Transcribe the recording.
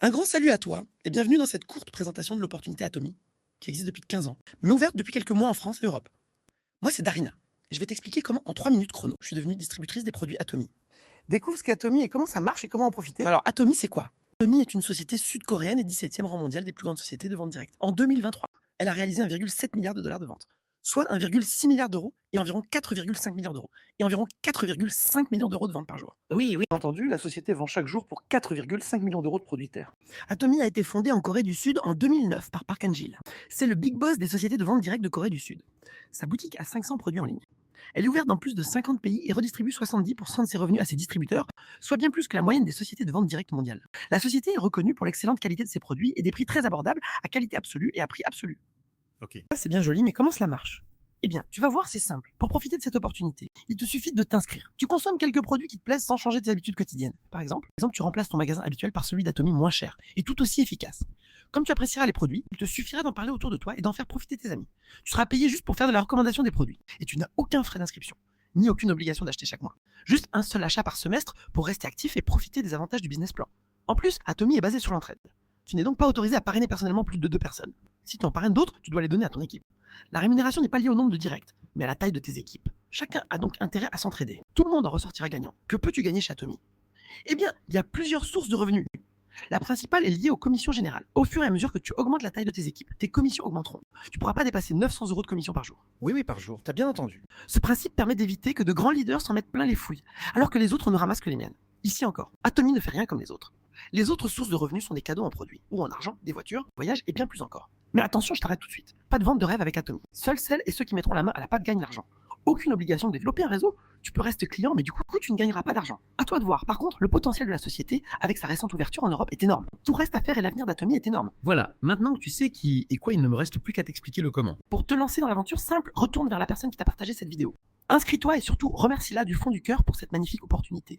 Un grand salut à toi et bienvenue dans cette courte présentation de l'opportunité Atomy, qui existe depuis 15 ans, mais ouverte depuis quelques mois en France et Europe. Moi, c'est Darina. Et je vais t'expliquer comment, en 3 minutes chrono, je suis devenue distributrice des produits Atomy. Découvre ce qu'est Atomy et comment ça marche et comment en profiter. Alors, Atomy, c'est quoi? Atomy est une société sud-coréenne et 17e rang mondial des plus grandes sociétés de vente directe. En 2023, elle a réalisé 1,7 milliard de dollars de vente, soit 1,6 milliard d'euros et environ 4,5 milliards d'euros, et environ 4,5 millions d'euros de ventes par jour. Oui, oui, entendu, la société vend chaque jour pour 4,5 millions d'euros de produits terres. Atomy a été fondée en Corée du Sud en 2009 par Park Han-jil. C'est le big boss des sociétés de vente directe de Corée du Sud. Sa boutique a 500 produits en ligne. Elle est ouverte dans plus de 50 pays et redistribue 70% de ses revenus à ses distributeurs, soit bien plus que la moyenne des sociétés de vente directe mondiales. La société est reconnue pour l'excellente qualité de ses produits et des prix très abordables à qualité absolue et à prix absolu. Ok. Ça, c'est bien joli, mais comment cela marche? Eh bien, tu vas voir, c'est simple. Pour profiter de cette opportunité, il te suffit de t'inscrire. Tu consommes quelques produits qui te plaisent sans changer tes habitudes quotidiennes. Par exemple, tu remplaces ton magasin habituel par celui d'Atomy moins cher et tout aussi efficace. Comme tu apprécieras les produits, il te suffira d'en parler autour de toi et d'en faire profiter tes amis. Tu seras payé juste pour faire de la recommandation des produits et tu n'as aucun frais d'inscription, ni aucune obligation d'acheter chaque mois. Juste un seul achat par semestre pour rester actif et profiter des avantages du business plan. En plus, Atomy est basé sur l'entraide. Tu n'es donc pas autorisé à parrainer personnellement plus de 2 personnes. Si tu en parraines d'autres, tu dois les donner à ton équipe. La rémunération n'est pas liée au nombre de directs, mais à la taille de tes équipes. Chacun a donc intérêt à s'entraider. Tout le monde en ressortira gagnant. Que peux-tu gagner chez Atomy? Eh bien, il y a plusieurs sources de revenus. La principale est liée aux commissions générales. Au fur et à mesure que tu augmentes la taille de tes équipes, tes commissions augmenteront. Tu ne pourras pas dépasser 900 euros de commission par jour. Oui, par jour, t'as bien entendu. Ce principe permet d'éviter que de grands leaders s'en mettent plein les fouilles, alors que les autres ne ramassent que les miennes. Ici encore, Atomy ne fait rien comme les autres. Les autres sources de revenus sont des cadeaux en produits, ou en argent, des voitures, voyages et bien plus encore. Mais attention, je t'arrête tout de suite. Pas de vente de rêve avec Atomy. Seuls celles et ceux qui mettront la main à la pâte gagnent l'argent. Aucune obligation de développer un réseau. Tu peux rester client, mais du coup, tu ne gagneras pas d'argent. À toi de voir. Par contre, le potentiel de la société, avec sa récente ouverture en Europe, est énorme. Tout reste à faire et l'avenir d'Atomy est énorme. Voilà, maintenant que tu sais qui et quoi, il ne me reste plus qu'à t'expliquer le comment. Pour te lancer dans l'aventure simple, retourne vers la personne qui t'a partagé cette vidéo. Inscris-toi et surtout remercie-la du fond du cœur pour cette magnifique opportunité.